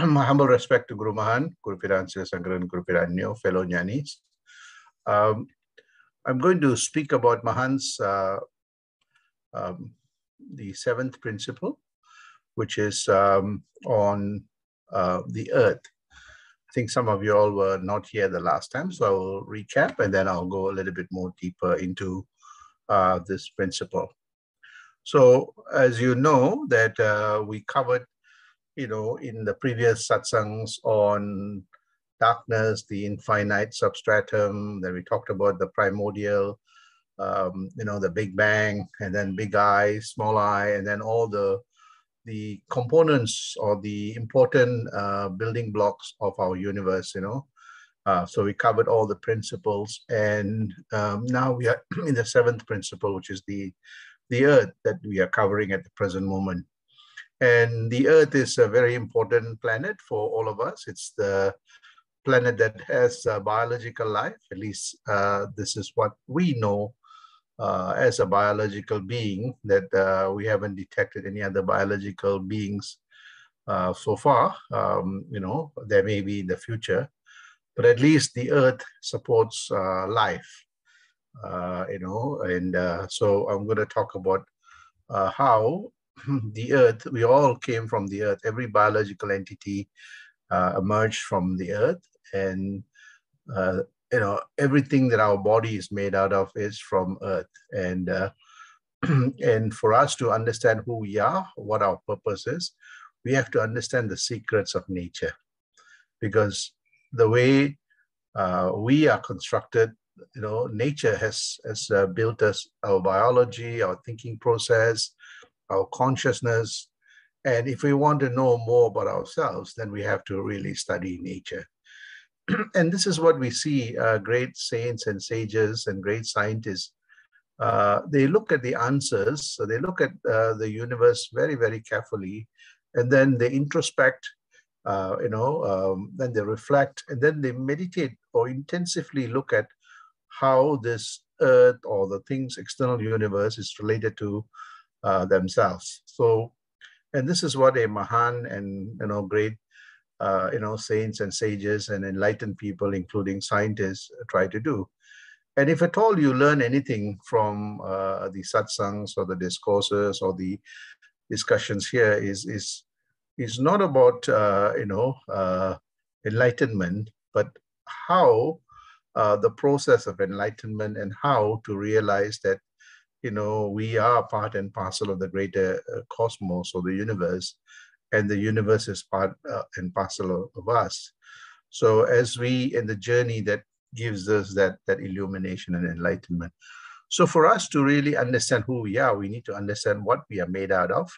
My humble respect to Guru Mahan, Guru Piransia Sangran, Guru Piranyo, fellow Jnanis. I'm going to speak about Mahan's the seventh principle, which is on the earth. I think some of you all were not here the last time, so I will recap and then I'll go a little bit more deeper into this principle. So, as you know, that we covered, in the previous satsangs on darkness, the infinite substratum, then we talked about the primordial, the Big Bang, and then big I, small I, and then all the components or the important building blocks of our universe, So we covered all the principles, and now we are in the seventh principle, which is the earth that we are covering at the present moment. And the earth is a very important planet for all of us. It's the planet that has biological life, at least this is what we know as a biological being, that we haven't detected any other biological beings so far. There may be in the future, but at least the earth supports life, so I'm going to talk about how the earth, we all came from the earth. Every biological entity emerged from the earth, and everything that our body is made out of is from earth. And and for us to understand who we are, what our purpose is, we have to understand the secrets of nature, because the way we are constructed, nature has built us, our biology, our thinking process, our consciousness. And if we want to know more about ourselves, then we have to really study nature. And this is what we see, great saints and sages and great scientists. They look at the answers, so they look at the universe very, very carefully, and then they introspect, then they reflect, and then they meditate or intensively look at how this earth or the things, external universe, is related to themselves. So, and this is what a Mahan and great saints and sages and enlightened people, including scientists, try to do. And if at all you learn anything from the satsangs or the discourses or the discussions here, is not about enlightenment, but how the process of enlightenment and how to realize that we are part and parcel of the greater cosmos or the universe, and the universe is part and parcel of us. So as we, in the journey that gives us that illumination and enlightenment. So for us to really understand who we are, we need to understand what we are made out of,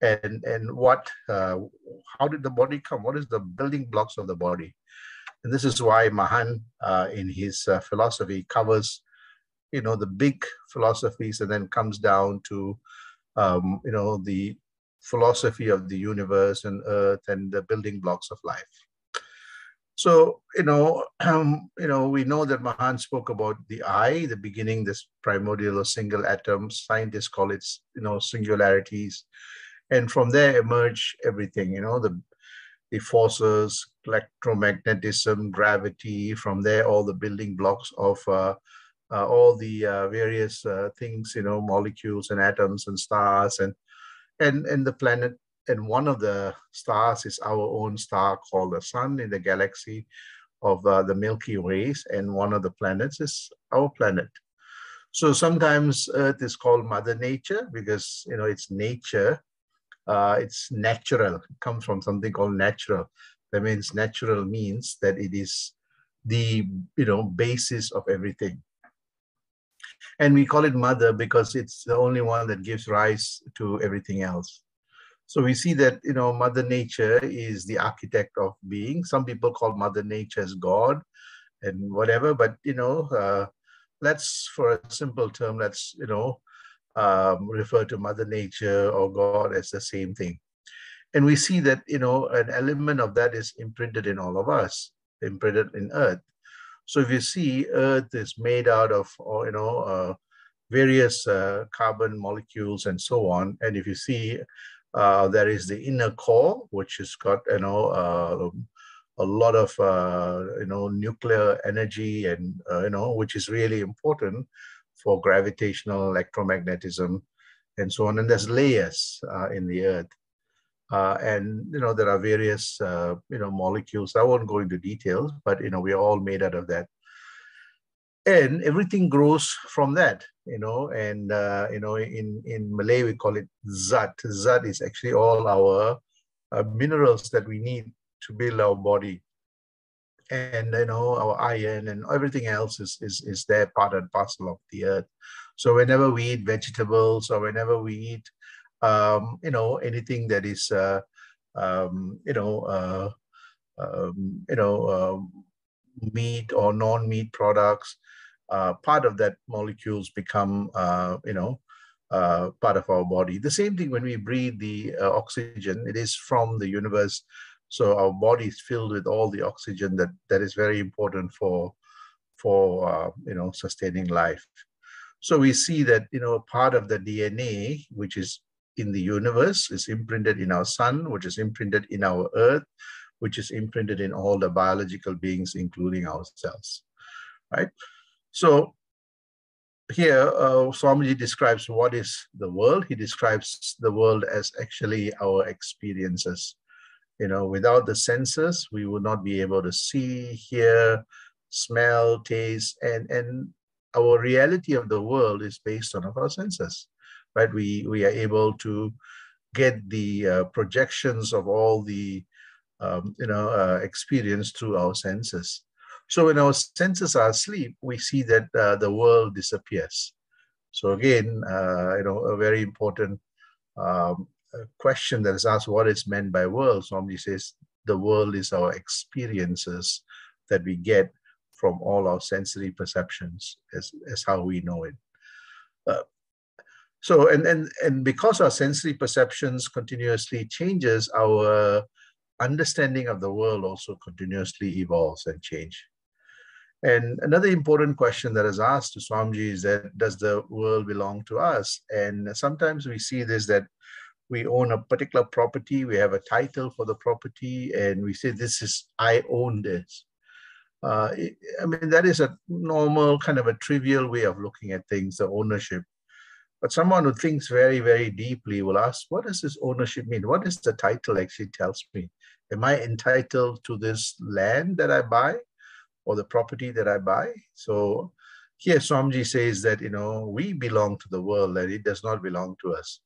and what, how did the body come? What is the building blocks of the body? And this is why Mahan, in his philosophy, covers the big philosophies, and then comes down to the philosophy of the universe and earth and the building blocks of life. So we know that Mahan spoke about the I, the beginning, this primordial or single atom. Scientists call it singularities, and from there emerge everything. The forces, electromagnetism, gravity. From there, all the building blocks of all the various things, molecules and atoms and stars and the planet. And one of the stars is our own star called the Sun in the galaxy of the Milky Way, and one of the planets is our planet. So sometimes Earth is called Mother Nature because it's nature, it's natural. It comes from something called natural. That means natural means that it is the basis of everything. And we call it Mother because it's the only one that gives rise to everything else. So we see that, Mother Nature is the architect of being. Some people call Mother Nature as God and whatever, but, let's, for a simple term, let's, refer to Mother Nature or God as the same thing. And we see that, an element of that is imprinted in all of us, imprinted in Earth. So if you see, Earth is made out of, various carbon molecules and so on. And if you see There is the inner core, which has got, a lot of, nuclear energy and, which is really important for gravitational electromagnetism and so on. And there's layers in the earth. And, there are various, molecules. I won't go into details, but, we are all made out of that. And everything grows from that, and, in Malay, we call it zat. Zat is actually all our minerals that we need to build our body. And, our iron and everything else is there, part and parcel of the earth. So whenever we eat vegetables or whenever we eat, anything that is, meat or non-meat products, part of that molecules become, part of our body. The same thing when we breathe the oxygen, it is from the universe. So our body is filled with all the oxygen that is very important for sustaining life. So we see that, part of the DNA, which is in the universe, is imprinted in our sun, which is imprinted in our earth, which is imprinted in all the biological beings, including ourselves, right? So here, Swamiji describes what is the world. He describes the world as actually our experiences. Without the senses, we would not be able to see, hear, smell, taste, and our reality of the world is based on our senses, right? We are able to get the projections of all the experience through our senses. So when our senses are asleep, we see that the world disappears. So again, a very important question that is asked: what is meant by world? Somebody says the world is our experiences that we get from all our sensory perceptions, as how we know it. So and because our sensory perceptions continuously changes, our understanding of the world also continuously evolves and change. And another important question that is asked to Swamiji is that, does the world belong to us? And sometimes we see this, that we own a particular property, we have a title for the property, and we say, this is, I own this. That is a normal kind of a trivial way of looking at things, the ownership. But someone who thinks very, very deeply will ask, what does this ownership mean? What does the title actually tells me? Am I entitled to this land that I buy or the property that I buy? So here Swamiji says that, we belong to the world and it does not belong to us.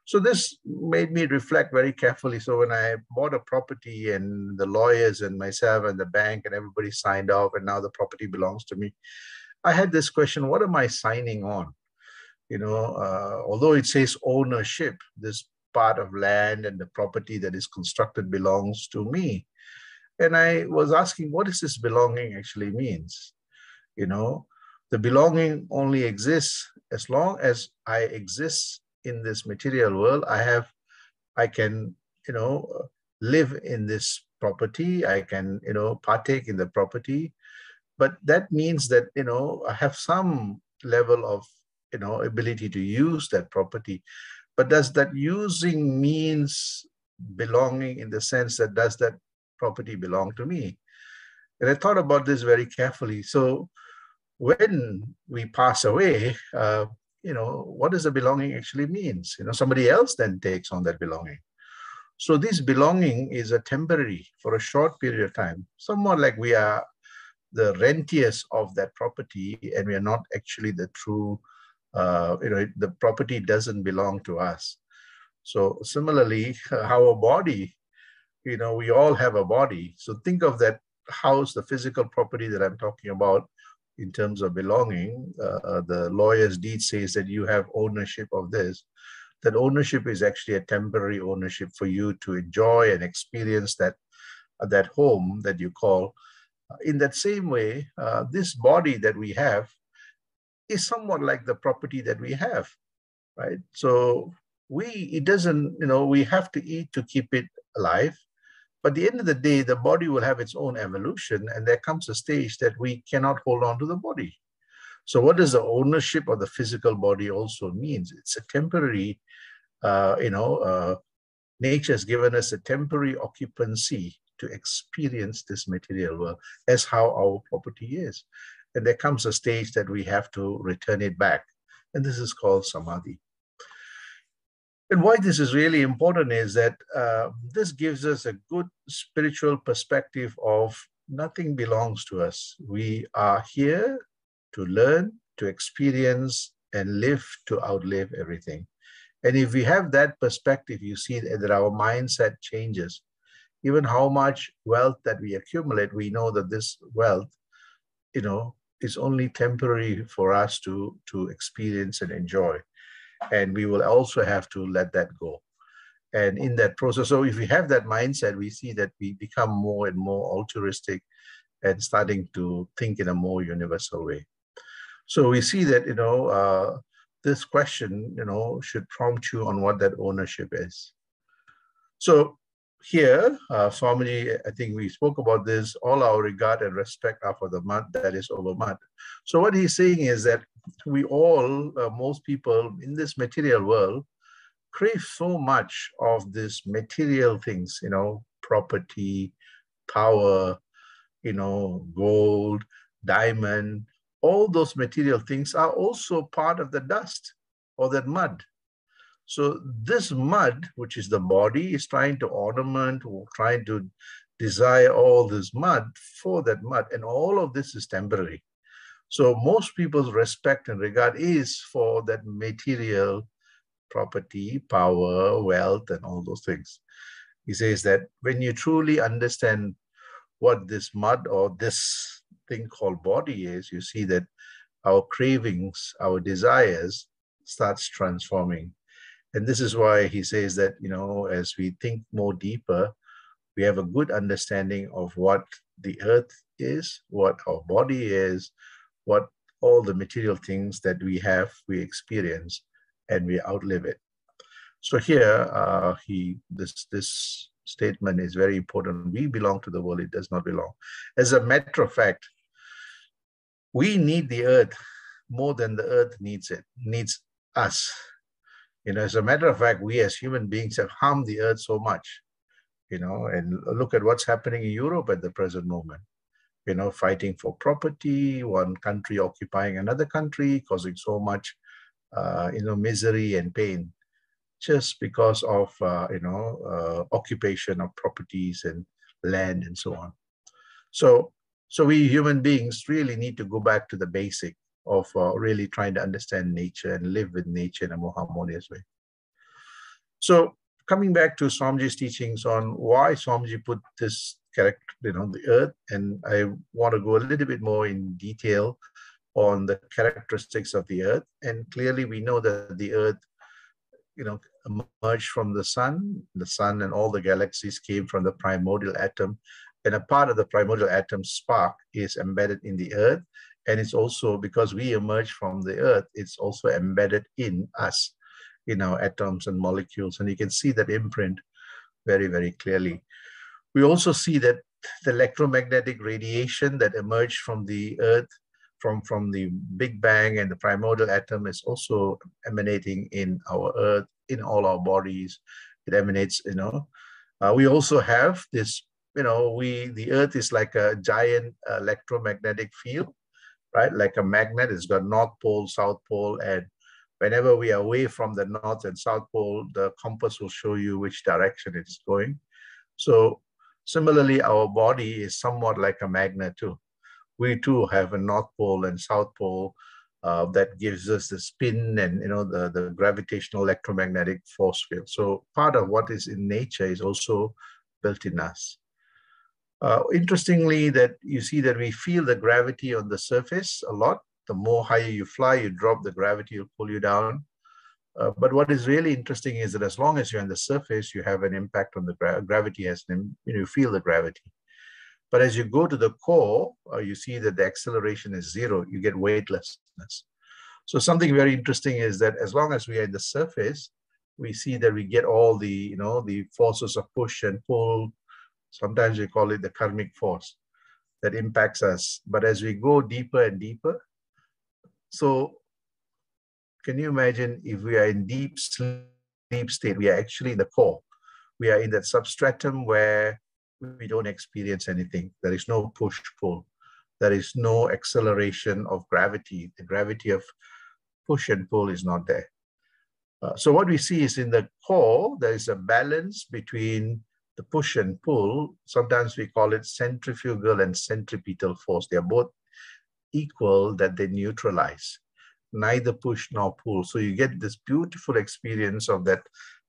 So this made me reflect very carefully. So when I bought a property and the lawyers and myself and the bank and everybody signed off and now the property belongs to me, I had this question: what am I signing on? Although it says ownership, this part of land and the property that is constructed belongs to me. And I was asking, what does this belonging actually means? The belonging only exists as long as I exist in this material world. I can, live in this property. I can, partake in the property. But that means that, I have some level of, ability to use that property. But does that using means belonging in the sense that, does that property belong to me? And I thought about this very carefully. So when we pass away, what does the belonging actually means? Somebody else then takes on that belonging. So this belonging is a temporary, for a short period of time, somewhat like we are the rentiers of that property and we are not actually the true, the property doesn't belong to us. So similarly, our body, we all have a body. So think of that house, the physical property that I'm talking about in terms of belonging. The lawyer's deed says that you have ownership of this. That ownership is actually a temporary ownership for you to enjoy and experience that home that you call. In that same way, this body that we have is somewhat like the property that we have, right? So it doesn't, we have to eat to keep it alive. But at the end of the day, the body will have its own evolution, and there comes a stage that we cannot hold on to the body. So what does the ownership of the physical body also means? It's a temporary, Nature has given us a temporary occupancy to experience this material world as how our property is. And there comes a stage that we have to return it back. And this is called samadhi. And why this is really important is that this gives us a good spiritual perspective of nothing belongs to us. We are here to learn, to experience, and live to outlive everything. And if we have that perspective, you see that our mindset changes. Even how much wealth that we accumulate, we know that this wealth, is only temporary for us to experience and enjoy. And we will also have to let that go. And in that process, so if we have that mindset, we see that we become more and more altruistic and starting to think in a more universal way. So we see that, this question, should prompt you on what that ownership is. So here, Swamiji, I think we spoke about this, all our regard and respect are for the mud that is over mud. So what he's saying is that we all, most people in this material world, crave so much of these material things, property, power, gold, diamond, all those material things are also part of the dust or that mud. So this mud, which is the body, is trying to ornament or trying to desire all this mud for that mud. And all of this is temporary. So most people's respect and regard is for that material property, power, wealth, and all those things. He says that when you truly understand what this mud or this thing called body is, you see that our cravings, our desires starts transforming. And this is why he says that, as we think more deeper, we have a good understanding of what the earth is, what our body is, what all the material things that we have, we experience, and we outlive it. So here, this statement is very important. We belong to the world, it does not belong. As a matter of fact, we need the earth more than the earth needs us. As a matter of fact, we as human beings have harmed the earth so much, and look at what's happening in Europe at the present moment, fighting for property, one country occupying another country, causing so much, misery and pain, just because of, occupation of properties and land and so on. So we human beings really need to go back to the basic of really trying to understand nature and live with nature in a more harmonious way. So coming back to Swamiji's teachings on why Swamiji put this character, the earth, and I want to go a little bit more in detail on the characteristics of the earth. And clearly we know that the earth, emerged from the sun and all the galaxies came from the primordial atom. And a part of the primordial atom spark is embedded in the earth. And it's also, because we emerge from the earth, it's also embedded in us, in our atoms and molecules. And you can see that imprint very, very clearly. We also see that the electromagnetic radiation that emerged from the earth, from the Big Bang and the primordial atom, is also emanating in our earth, in all our bodies. It emanates, we also have this, the earth is like a giant electromagnetic field, right? Like a magnet. It's got North Pole, South Pole, and whenever we are away from the North and South Pole, the compass will show you which direction it is going. So similarly, our body is somewhat like a magnet too. We too have a North Pole and South Pole that gives us the spin and the gravitational electromagnetic force field. So part of what is in nature is also built in us. Interestingly, that you see that we feel the gravity on the surface a lot. The more higher you fly, you drop, the gravity will pull you down. But what is really interesting is that as long as you're on the surface, you have an impact on the gravity. You feel the gravity. But as you go to the core, you see that the acceleration is zero. You get weightlessness. So something very interesting is that as long as we are in the surface, we see that we get all the, the forces of push and pull. Sometimes we call it the karmic force that impacts us. But as we go deeper and deeper, so can you imagine if we are in deep sleep state, we are actually in the core. We are in that substratum where we don't experience anything. There is no push-pull. There is no acceleration of gravity. The gravity of push and pull is not there. So what we see is in the core, there is a balance between the push and pull. Sometimes we call it centrifugal and centripetal force. They are both equal, that they neutralize, neither push nor pull. So you get this beautiful experience of that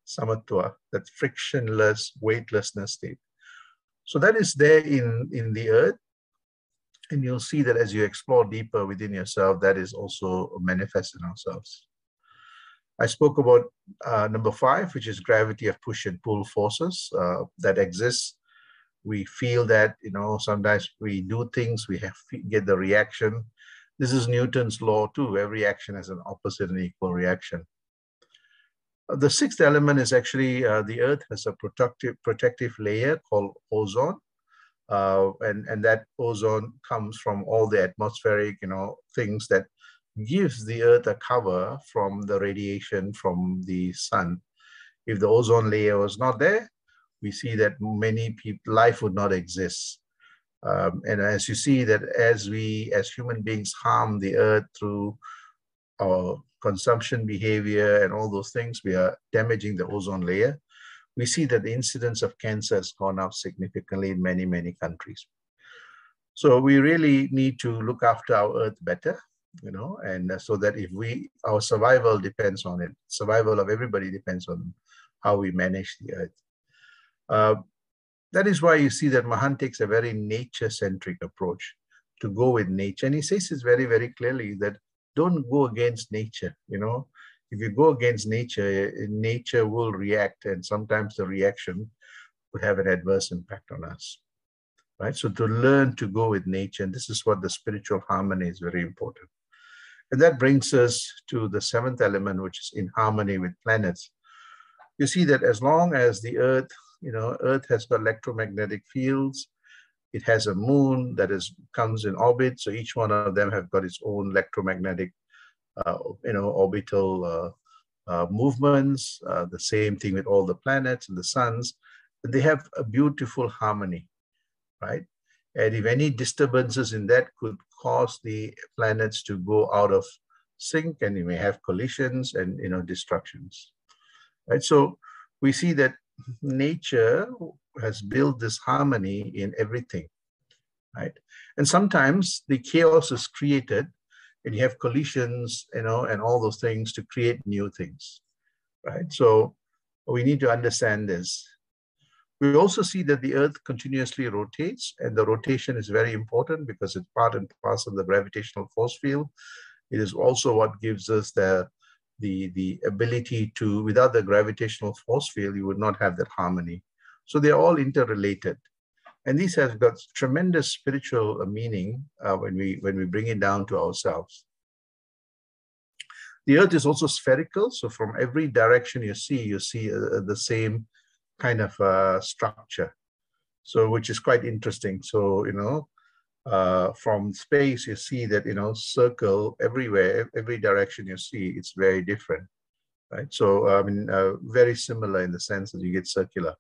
samatva, that frictionless, weightlessness state. So that is there in the earth. And you'll see that as you explore deeper within yourself, that is also manifest in ourselves. I spoke about number 5, which is gravity of push and pull forces that exists. We feel that, sometimes we do things, we get the reaction. This is Newton's law too. Every action has an opposite and equal reaction. The 6th element is actually the earth has a protective layer called ozone. And that ozone comes from all the atmospheric, things that gives the earth a cover from the radiation from the sun. If the ozone layer was not there, we see that many people, life would not exist. And as you see that as we, as human beings, harm the earth through our consumption behavior and all those things, we are damaging the ozone layer. We see that the incidence of cancer has gone up significantly in many, many countries. So we really need to look after our earth better, and so that if our survival depends on it, survival of everybody depends on how we manage the earth. That is why you see that Mahan takes a very nature-centric approach to go with nature. And he says it very, very clearly that don't go against nature, If you go against nature, nature will react, and sometimes the reaction would have an adverse impact on us, right? So to learn to go with nature, and this is what the spiritual harmony is very important. And that brings us to the 7th element, which is in harmony with planets. You see that as long as the earth, earth has got electromagnetic fields, it has a moon that comes in orbit. So each one of them have got its own electromagnetic orbital movements, the same thing with all the planets and the suns. They have a beautiful harmony, right? And if any disturbances in that could cause the planets to go out of sync, and you may have collisions and destructions, right? So we see that nature has built this harmony in everything, right? And sometimes the chaos is created, and you have collisions, and all those things to create new things, right? So we need to understand this. We also see that the earth continuously rotates, and the rotation is very important because it's part and parcel of the gravitational force field. It is also what gives us the ability to, without the gravitational force field, you would not have that harmony. So they're all interrelated. And these have got tremendous spiritual meaning when we bring it down to ourselves. The earth is also spherical. So from every direction you see the same kind of structure. So which is quite interesting. So, from space, you see that, circle everywhere, every direction you see, it's very different, right? So, very similar in the sense that you get circular.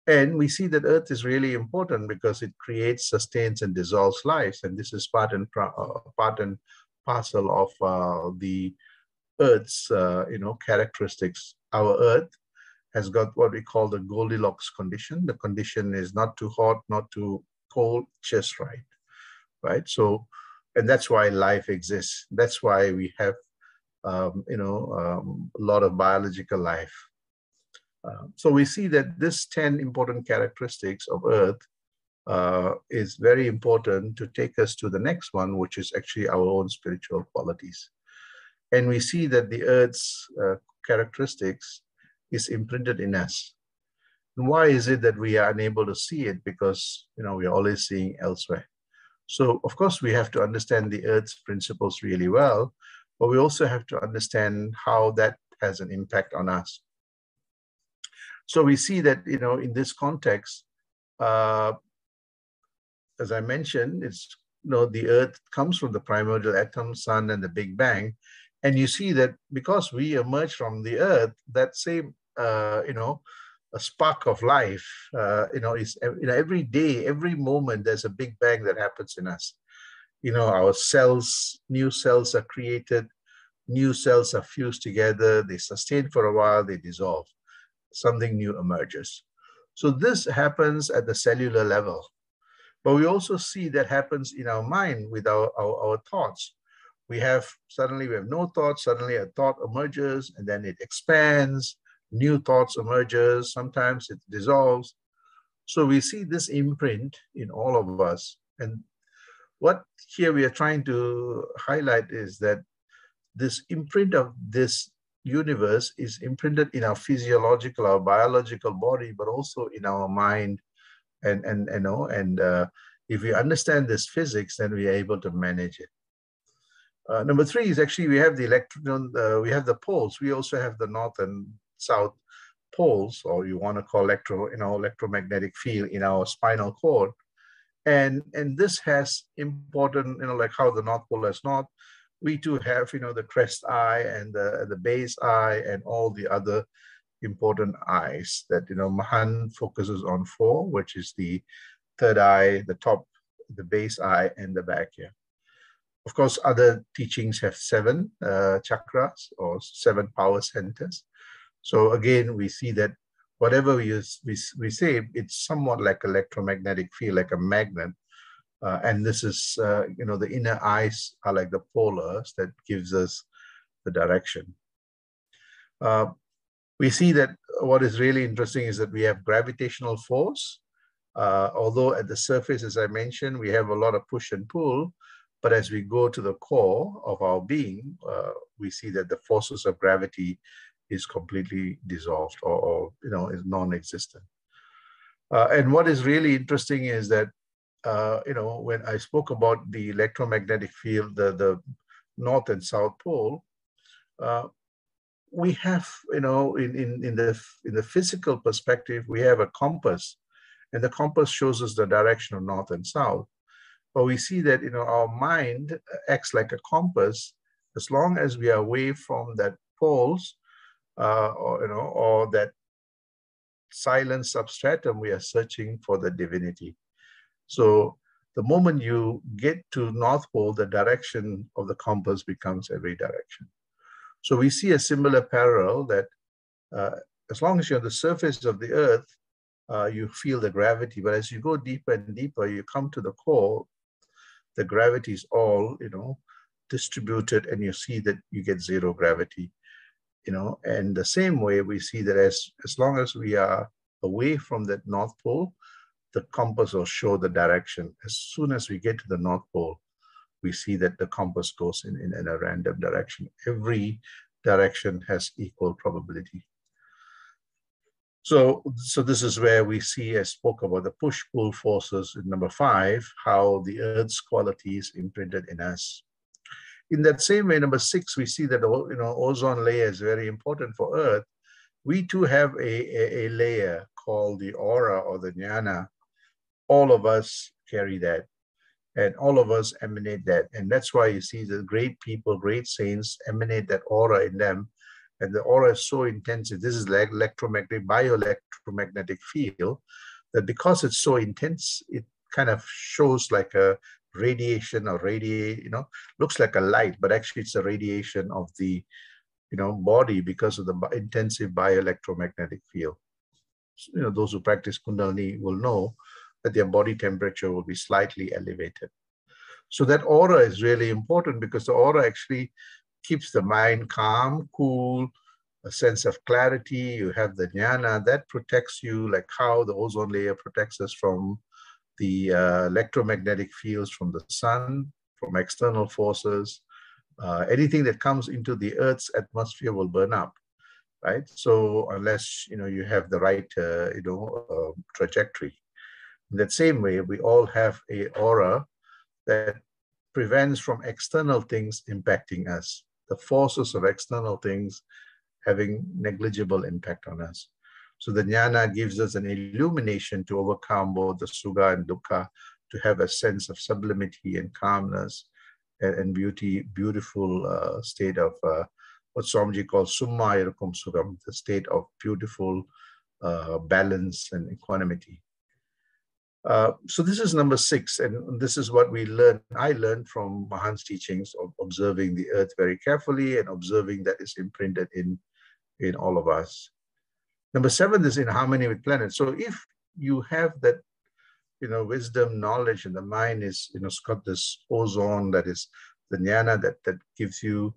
And we see that Earth is really important because it creates, sustains, and dissolves lives. And this is part and parcel of the Earth's, characteristics. Our Earth has got what we call the Goldilocks condition. The condition is not too hot, not too cold, just right, right? So, and that's why life exists. That's why we have, a lot of biological life. So we see that this 10 important characteristics of Earth is very important to take us to the next one, which is actually our own spiritual qualities. And we see that the Earth's characteristics is imprinted in us. And why is it that we are unable to see it? Because, we are always seeing elsewhere. So, of course, we have to understand the Earth's principles really well, but we also have to understand how that has an impact on us. So we see that, in this context, as I mentioned, it's, the Earth comes from the primordial atom, sun, and the Big Bang. And you see that because we emerged from the Earth, that same a spark of life, is, every day, every moment, there's a big bang that happens in us. Our cells, new cells are created, new cells are fused together, they sustain for a while, they dissolve, something new emerges. So this happens at the cellular level. But we also see that happens in our mind with our thoughts. Suddenly we have no thoughts, suddenly a thought emerges, and then it expands, new thoughts emerges, sometimes it dissolves. So we see this imprint in all of us. And what here we are trying to highlight is that this imprint of this universe is imprinted in our physiological, our biological body, but also in our mind. And if we understand this physics, then we are able to manage it. Number three is actually we have the electron, we have the poles. We also have the north and south poles, or you want to call electromagnetic field in our spinal cord. And this has important, like how the North Pole has north, we too have, the crest eye and the base eye and all the other important eyes that, Mahan focuses on 4, which is the third eye, the top, the base eye, and the back here. Of course, other teachings have 7 chakras or 7 power centers. So again, we see that whatever we say, it's somewhat like electromagnetic field, like a magnet. And this is, the inner eyes are like the polars that gives us the direction. We see that what is really interesting is that we have gravitational force. Although at the surface, as I mentioned, we have a lot of push and pull, but as we go to the core of our being, we see that the forces of gravity is completely dissolved or is non-existent. And what is really interesting is that, when I spoke about the electromagnetic field, the north and south pole, we have, in the physical perspective, we have a compass, and the compass shows us the direction of north and south. But we see that, our mind acts like a compass as long as we are away from that poles, or that silent substratum, we are searching for the divinity. So the moment you get to North Pole, the direction of the compass becomes every direction. So we see a similar parallel that as long as you're on the surface of the earth, you feel the gravity. But as you go deeper and deeper, you come to the core, the gravity is all, distributed, and you see that you get zero gravity. And the same way we see that as long as we are away from that North Pole, the compass will show the direction. As soon as we get to the North Pole, we see that the compass goes in a random direction. Every direction has equal probability. So this is where we see, I spoke about the push-pull forces in number 5, how the Earth's quality is imprinted in us. In that same way, number 6, we see that ozone layer is very important for Earth. We too have a layer called the aura or the jnana. All of us carry that, and all of us emanate that. And that's why you see the great people, great saints emanate that aura in them. And the aura is so intensive. This is like bioelectromagnetic field, that because it's so intense, it kind of shows like a radiation or looks like a light, but actually it's a radiation of the, body because of the intensive bioelectromagnetic field. So, those who practice Kundalini will know that their body temperature will be slightly elevated. So that aura is really important because the aura actually keeps the mind calm, cool, a sense of clarity. You have the jnana that protects you, like how the ozone layer protects us from the electromagnetic fields from the sun, from external forces. Anything that comes into the Earth's atmosphere will burn up, right? So unless you have the right trajectory. In that same way, we all have a aura that prevents from external things impacting us, the forces of external things having negligible impact on us. So the jnana gives us an illumination to overcome both the sukha and dukkha, to have a sense of sublimity and calmness and beautiful state of what Swamiji calls Summa Irukum Sugam, the state of beautiful balance and equanimity. So this is number 6, and this is what we learned. I learned from Mahan's teachings of observing the earth very carefully and observing that is imprinted in all of us. Number 7 is in harmony with planets. So if you have that, wisdom, knowledge, and the mind is, it's got this ozone, that is the jnana that gives you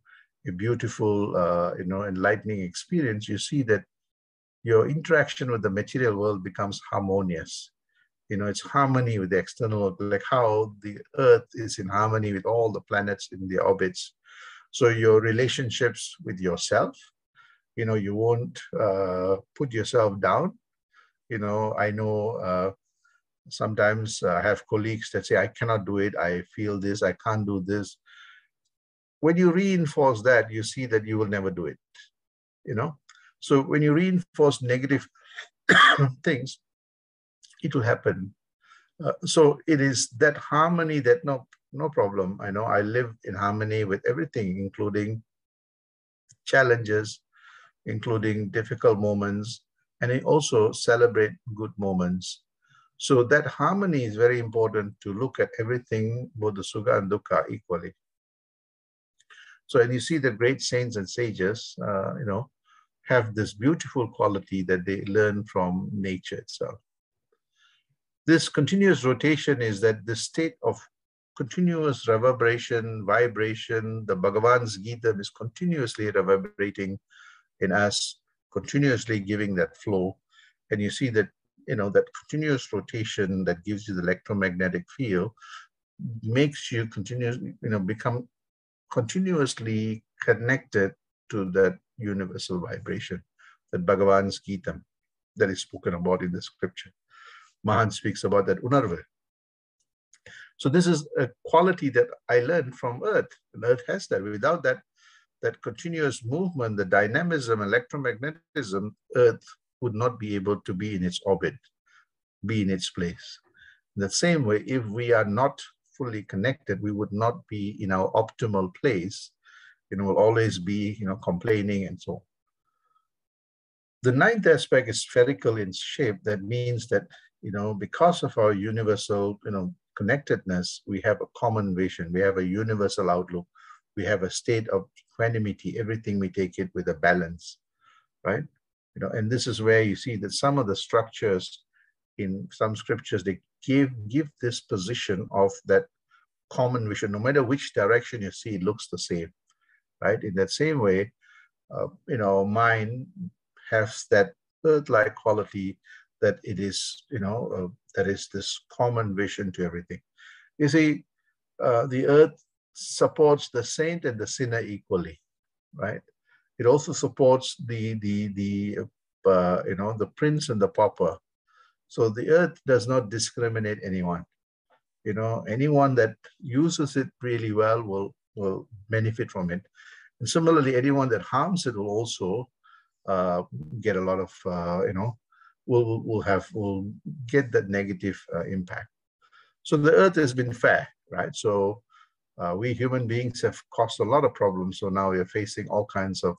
a beautiful, enlightening experience, you see that your interaction with the material world becomes harmonious. It's harmony with the external world, like how the earth is in harmony with all the planets in their orbits. So your relationships with yourself, you won't put yourself down. I know sometimes I have colleagues that say, I cannot do it, I feel this, I can't do this. When you reinforce that, you see that you will never do it, So when you reinforce negative things, it will happen. So it is that harmony that no problem. I know I live in harmony with everything, including challenges, including difficult moments, and I also celebrate good moments. So that harmony is very important, to look at everything, both the sukha and dukkha, equally. So, and you see the great saints and sages, have this beautiful quality that they learn from nature itself. This continuous rotation is that the state of continuous reverberation, vibration. The Bhagavan's Gita is continuously reverberating in us, continuously giving that flow. And you see that, that continuous rotation that gives you the electromagnetic field makes you continuously, become continuously connected to that universal vibration, that Bhagavan's Gita that is spoken about in the scripture. Mahan speaks about that unarva. So this is a quality that I learned from Earth, and Earth has that. Without that continuous movement, the dynamism, electromagnetism, Earth would not be able to be in its orbit, be in its place. In the same way, if we are not fully connected, we would not be in our optimal place. We'll always be, complaining and so on. The 9th aspect is spherical in shape. That means that, because of our universal, connectedness, we have a common vision. We have a universal outlook. We have a state of equanimity. Everything we take it with a balance, right? And this is where you see that some of the structures in some scriptures, they give this position of that common vision. No matter which direction you see, it looks the same, right? In that same way, mind has that earth-like quality, that it is, that is this common vision to everything. You see, the earth supports the saint and the sinner equally, right? It also supports the prince and the pauper. So the earth does not discriminate anyone. Anyone that uses it really well will benefit from it. And similarly, anyone that harms it will also get a lot of, will get that negative impact. So the earth has been fair, right? So we human beings have caused a lot of problems. So now we are facing all kinds of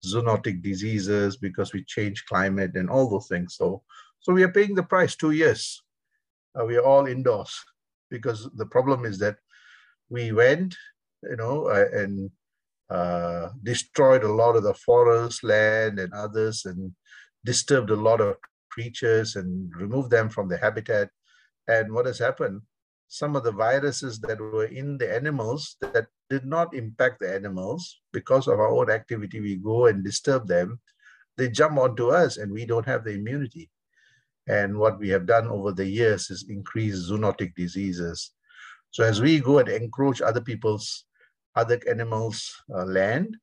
zoonotic diseases because we change climate and all those things. So we are paying the price. 2 years. We are all indoors, because the problem is that we went, and destroyed a lot of the forest, land, and others, and disturbed a lot of creatures and removed them from the habitat. And what has happened? Some of the viruses that were in the animals that did not impact the animals, because of our own activity, we go and disturb them, they jump onto us and we don't have the immunity. And what we have done over the years is increase zoonotic diseases. So as we go and encroach other animals' land,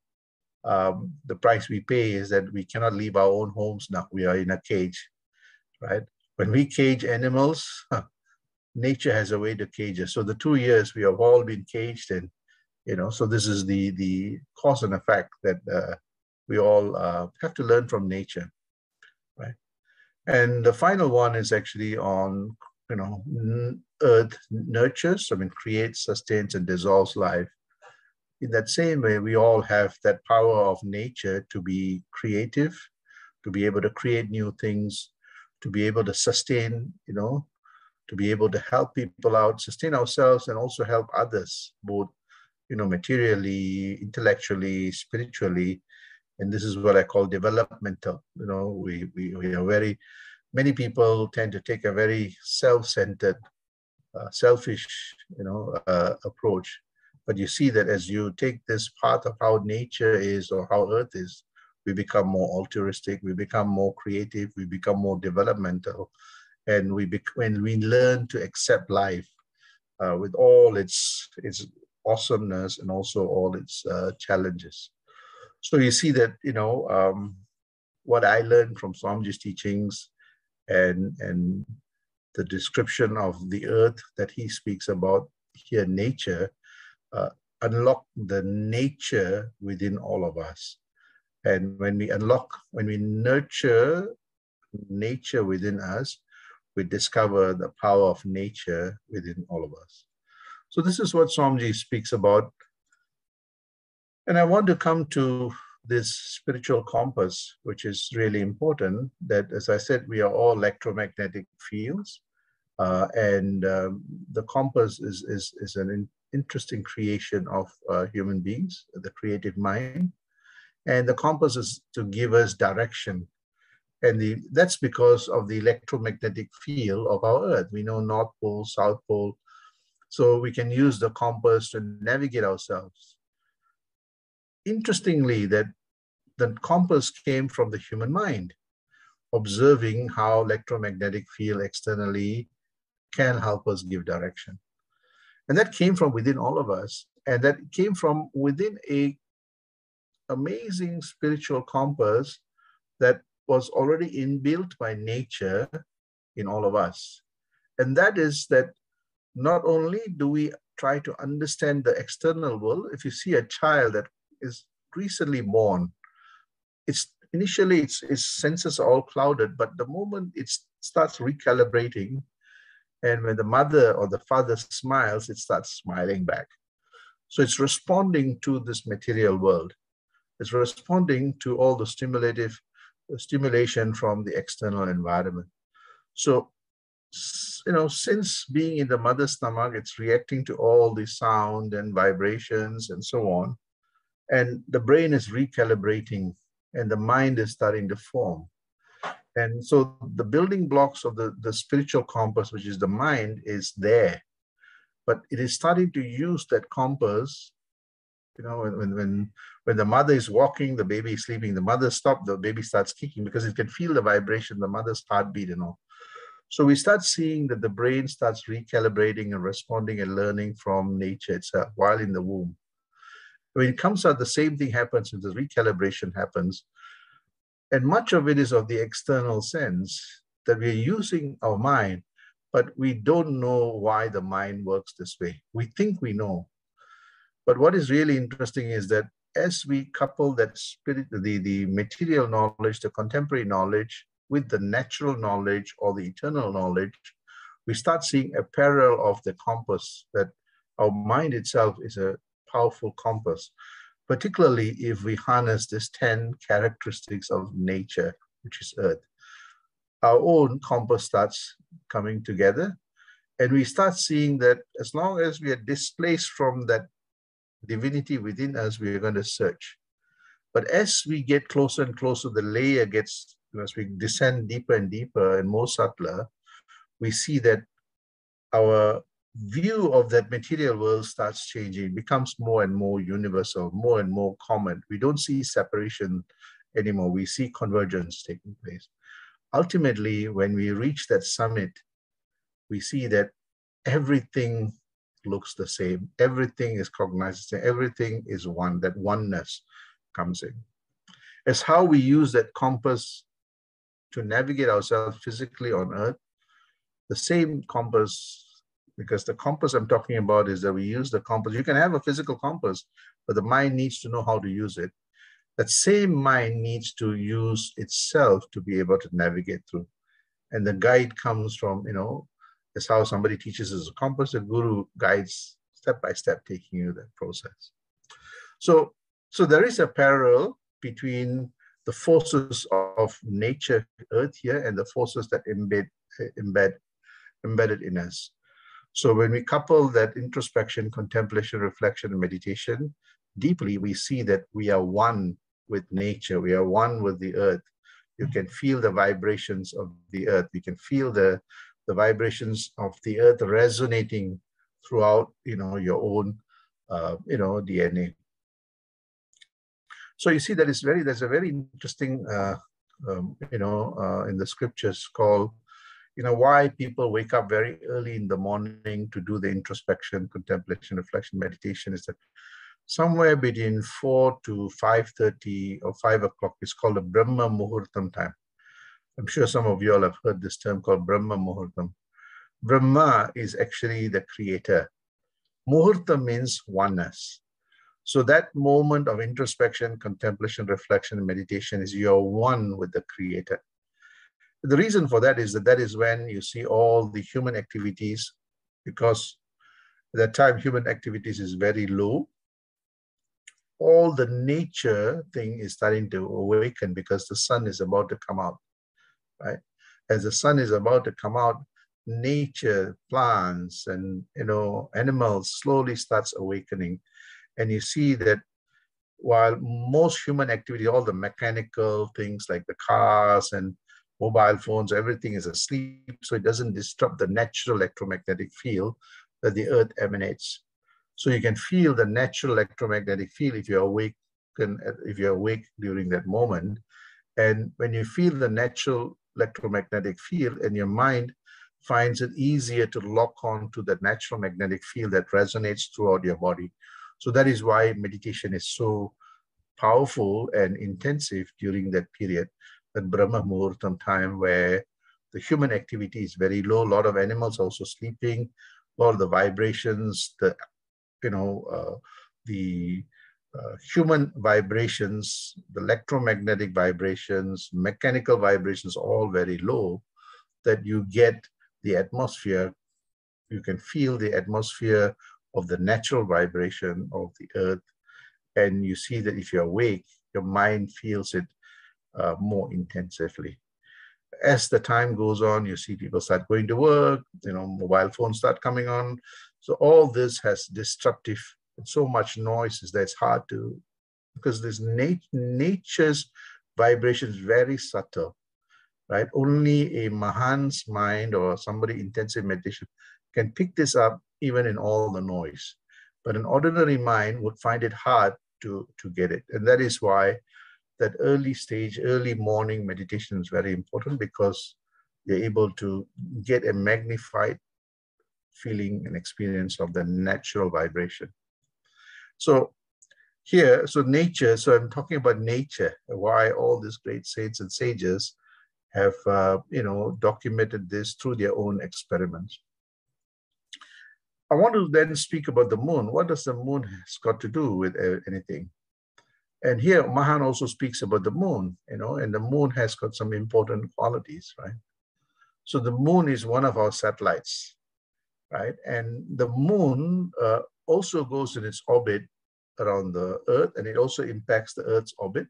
the price we pay is that we cannot leave our own homes now. We are in a cage, right? When we cage animals, nature has a way to cage us. So the 2 years we have all been caged, and so this is the cause and effect that we all have to learn from nature, right? And the final one is actually on, earth nurtures, creates, sustains, and dissolves life. in that same way, we all have that power of nature to be creative, to be able to create new things, to be able to sustain, to be able to help people out, sustain ourselves, and also help others, both, materially, intellectually, spiritually. And this is what I call developmental. We are many people tend to take a very self-centered, selfish, approach. But you see that as you take this part of how nature is or how Earth is, we become more altruistic, we become more creative, we become more developmental, and when we learn to accept life with all its awesomeness and also all its challenges. So you see that, what I learned from Swamiji's teachings and the description of the earth that he speaks about here, nature, unlock the nature within all of us. And when we nurture nature within us, we discover the power of nature within all of us. So this is what Swamiji speaks about. And I want to come to this spiritual compass, which is really important, that, as I said, we are all electromagnetic fields. The compass is an interesting creation of human beings, the creative mind. And the compass is to give us direction. And that's because of the electromagnetic field of our Earth. We know North Pole, South Pole. So we can use the compass to navigate ourselves. Interestingly, that the compass came from the human mind, observing how electromagnetic field externally can help us give direction. And that came from within all of us. And that came from within a amazing spiritual compass that was already inbuilt by nature in all of us. And that is that not only do we try to understand the external world, if you see a child that is recently born, initially its senses are all clouded, but the moment it starts recalibrating, and when the mother or the father smiles, it starts smiling back. So it's responding to this material world. It's responding to all the stimulation from the external environment. So, since being in the mother's stomach, it's reacting to all the sound and vibrations and so on. And the brain is recalibrating and the mind is starting to form. And so the building blocks of the spiritual compass, which is the mind, is there. But it is starting to use that compass. When the mother is walking, the baby is sleeping, the mother stops, the baby starts kicking because it can feel the vibration, the mother's heartbeat and all. So we start seeing that the brain starts recalibrating and responding and learning from nature itself while in the womb. When it comes out, the same thing happens when the recalibration happens. And much of it is of the external sense that we're using our mind, but we don't know why the mind works this way. We think we know. But what is really interesting is that as we couple that spirit, the material knowledge, the contemporary knowledge with the natural knowledge or the eternal knowledge, we start seeing a parallel of the compass, that our mind itself is a powerful compass, particularly if we harness these 10 characteristics of nature, which is Earth. Our own compass starts coming together, and we start seeing that as long as we are displaced from that divinity within us, we are going to search. But as we get closer and closer, the layer gets, as we descend deeper and deeper and more subtler, we see that our view of that material world starts changing, becomes more and more universal, more and more common. We don't see separation anymore. We see convergence taking place. Ultimately, when we reach that summit, we see that everything looks the same. Everything is cognized. Everything is one. That oneness comes in. As how we use that compass to navigate ourselves physically on Earth, the same compass, because the compass I'm talking about is that we use the compass. You can have a physical compass, but the mind needs to know how to use it. That same mind needs to use itself to be able to navigate through. And the guide comes from, that's how somebody teaches us a compass. The guru guides step by step, taking you that process. So there is a parallel between the forces of nature, Earth here, and the forces that embedded in us. So when we couple that introspection, contemplation, reflection, and meditation deeply, we see that we are one with nature. We are one with the earth. You can feel the vibrations of the earth. You can feel the vibrations of the earth resonating throughout, your own, DNA. So you see that there's a very interesting, in the scriptures called, why people wake up very early in the morning to do the introspection, contemplation, reflection, meditation is that somewhere between 4 to 5:30 or 5 o'clock is called the Brahma Muhurtham time. I'm sure some of you all have heard this term called Brahma Muhurtham. Brahma is actually the creator. Muhurta means oneness. So that moment of introspection, contemplation, reflection, and meditation is you're one with the creator. The reason for that is when you see all the human activities, because at that time human activities is very low. All the nature thing is starting to awaken because the sun is about to come out, right? As the sun is about to come out, nature, plants, and animals slowly starts awakening. And you see that while most human activity, all the mechanical things like the cars and mobile phones, everything is asleep, so it doesn't disrupt the natural electromagnetic field that the earth emanates. So you can feel the natural electromagnetic field if you're awake during that moment. And when you feel the natural electromagnetic field and your mind finds it easier to lock on to that natural magnetic field that resonates throughout your body. So that is why meditation is so powerful and intensive during that period, that Brahma Muhurtam time, where the human activity is very low. A lot of animals also sleeping, a lot of the vibrations, the human vibrations, the electromagnetic vibrations, mechanical vibrations, all very low, that you get the atmosphere. You can feel the atmosphere of the natural vibration of the earth. And you see that if you're awake, your mind feels it more intensively. As the time goes on, you see people start going to work, mobile phones start coming on. So all this has disruptive, and so much noise is that it's hard to, because this nature's vibration is very subtle, right? Only a Mahan's mind or somebody intensive meditation can pick this up even in all the noise. But an ordinary mind would find it hard to get it. And that is why that early morning meditation is very important, because you're able to get a magnified feeling and experience of the natural vibration. So here, nature, so I'm talking about nature, why all these great saints and sages have, documented this through their own experiments. I want to then speak about the moon. What does the moon has got to do with anything? And here, Mahan also speaks about the moon, and the moon has got some important qualities, right? So the moon is one of our satellites, right? And the moon also goes in its orbit around the Earth, and it also impacts the Earth's orbit.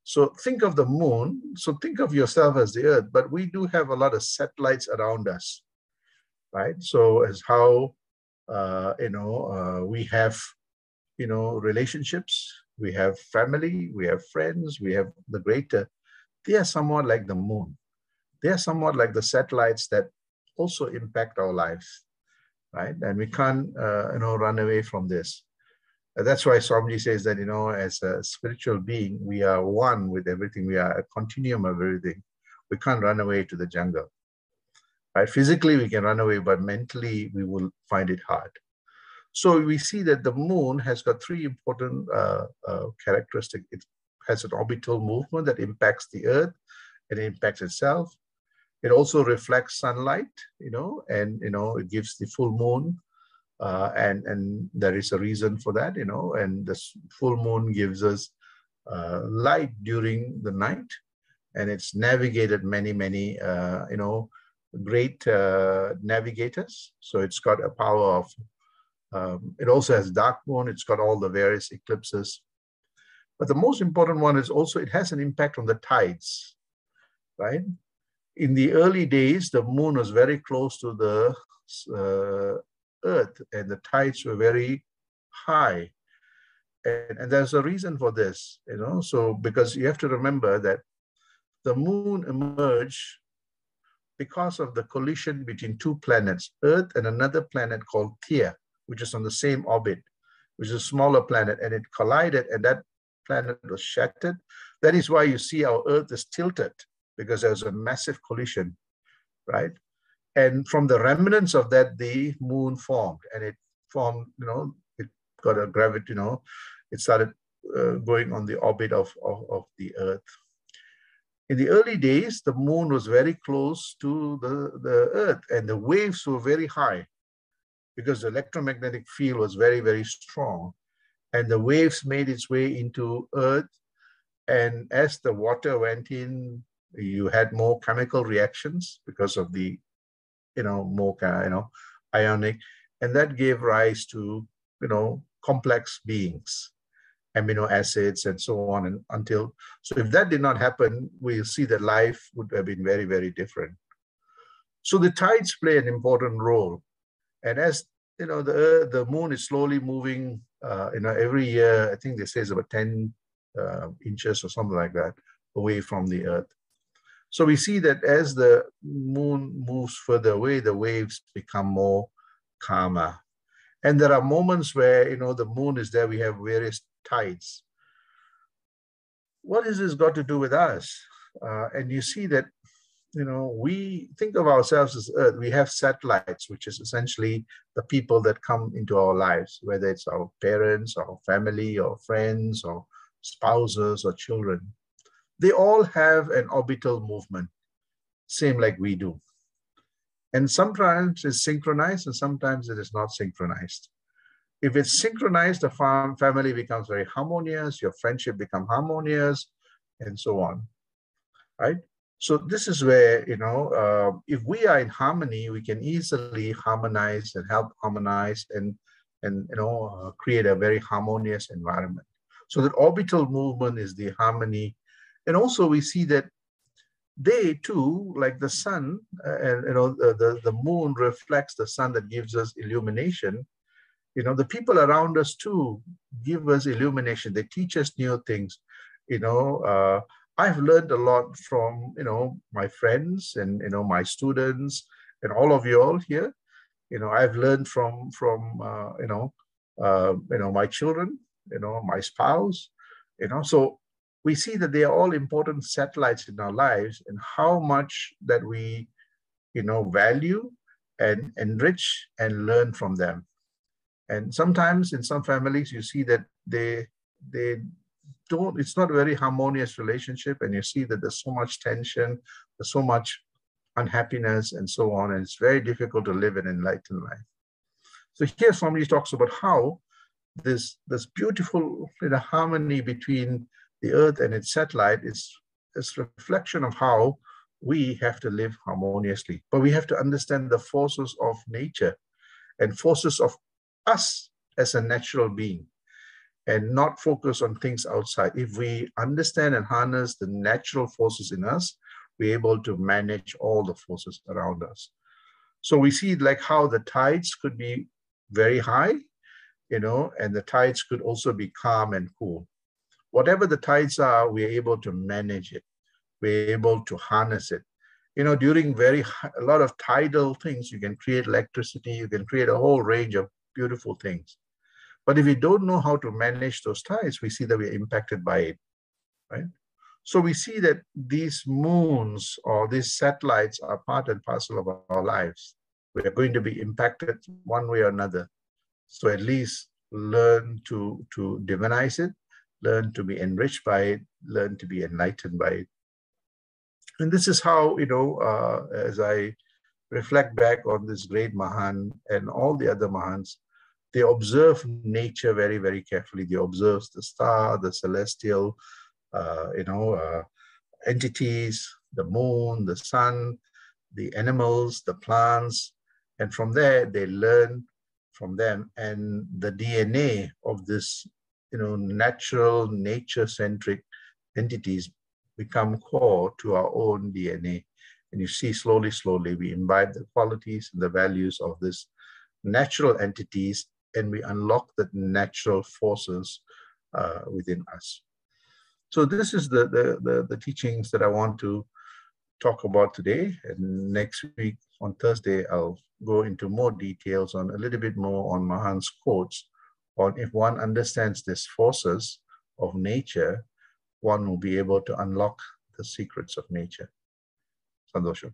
So think of the moon. So think of yourself as the Earth, but we do have a lot of satellites around us, right? So as how, we have, relationships, we have family, we have friends, we have the greater. They are somewhat like the moon. They are somewhat like the satellites that also impact our lives, right? And we can't, run away from this. That's why Swamiji says that, as a spiritual being, we are one with everything. We are a continuum of everything. We can't run away to the jungle, right? Physically, we can run away, but mentally, we will find it hard. So we see that the moon has got three important characteristics. It has an orbital movement that impacts the Earth and it impacts itself. It also reflects sunlight, and, it gives the full moon. And there is a reason for that, and the full moon gives us light during the night. And it's navigated many, great navigators. So it's got a power of It also has dark moon. It's got all the various eclipses. But the most important one is also it has an impact on the tides, right? In the early days, the moon was very close to the Earth, and the tides were very high. And there's a reason for this, so because you have to remember that the moon emerged because of the collision between two planets, Earth and another planet called Theia, which is on the same orbit, which is a smaller planet, and it collided, and that planet was shattered. That is why you see our Earth is tilted, because there's a massive collision, right? And from the remnants of that, the moon formed, and it formed, it got a gravity, it started going on the orbit of the Earth. In the early days, the moon was very close to the Earth, and the waves were very high because the electromagnetic field was very, very strong. And the waves made its way into Earth. And as the water went in, you had more chemical reactions because of the, more, ionic. And that gave rise to, complex beings, amino acids and so on, and so if that did not happen, we'll see that life would have been very, very different. So the tides play an important role. And as the moon is slowly moving, every year, I think they say it's about 10 inches or something like that away from the Earth. So we see that as the moon moves further away, the waves become more calmer. And there are moments where, the moon is there, we have various tides. What has this got to do with us? And you see that, we think of ourselves as Earth. We have satellites, which is essentially the people that come into our lives, whether it's our parents, our family, or friends, or spouses, or children. They all have an orbital movement, same like we do. And sometimes it's synchronized, and sometimes it is not synchronized. If it's synchronized, the family becomes very harmonious, your friendship becomes harmonious, and so on, right? So this is where, if we are in harmony, we can easily harmonize and help harmonize and create a very harmonious environment. So that orbital movement is the harmony. And also we see that they too, like the sun, and the moon reflects the sun that gives us illumination. The people around us too give us illumination. They teach us new things. I've learned a lot from, my friends and, my students and all of you all here. I've learned from my children, my spouse, so we see that they are all important satellites in our lives, and how much that we, value and enrich and learn from them. And sometimes in some families, you see that it's not a very harmonious relationship, and you see that there's so much tension, there's so much unhappiness and so on, and it's very difficult to live an enlightened life. So here somebody talks about how this beautiful harmony between the Earth and its satellite is a reflection of how we have to live harmoniously. But we have to understand the forces of nature and forces of us as a natural being, and not focus on things outside. If we understand and harness the natural forces in us, we're able to manage all the forces around us. So we see like how the tides could be very high, and the tides could also be calm and cool. Whatever the tides are, we're able to manage it. We're able to harness it. During a lot of tidal things, you can create electricity, you can create a whole range of beautiful things. But if we don't know how to manage those tides, we see that we're impacted by it, right? So we see that these moons or these satellites are part and parcel of our lives. We are going to be impacted one way or another. So at least learn to divinize it, learn to be enriched by it, learn to be enlightened by it. And this is how, as I reflect back on this great Mahan and all the other Mahans, they observe nature very, very carefully. They observe the star, the celestial, entities, the moon, the sun, the animals, the plants. And from there, they learn from them, and the DNA of this, natural, nature-centric entities become core to our own DNA. And you see, slowly, slowly, we imbibe the qualities and the values of this natural entities, and we unlock the natural forces within us. So this is the teachings that I want to talk about today. And next week on Thursday, I'll go into more details on a little bit more on Mahan's quotes on if one understands these forces of nature, one will be able to unlock the secrets of nature. Sandosham.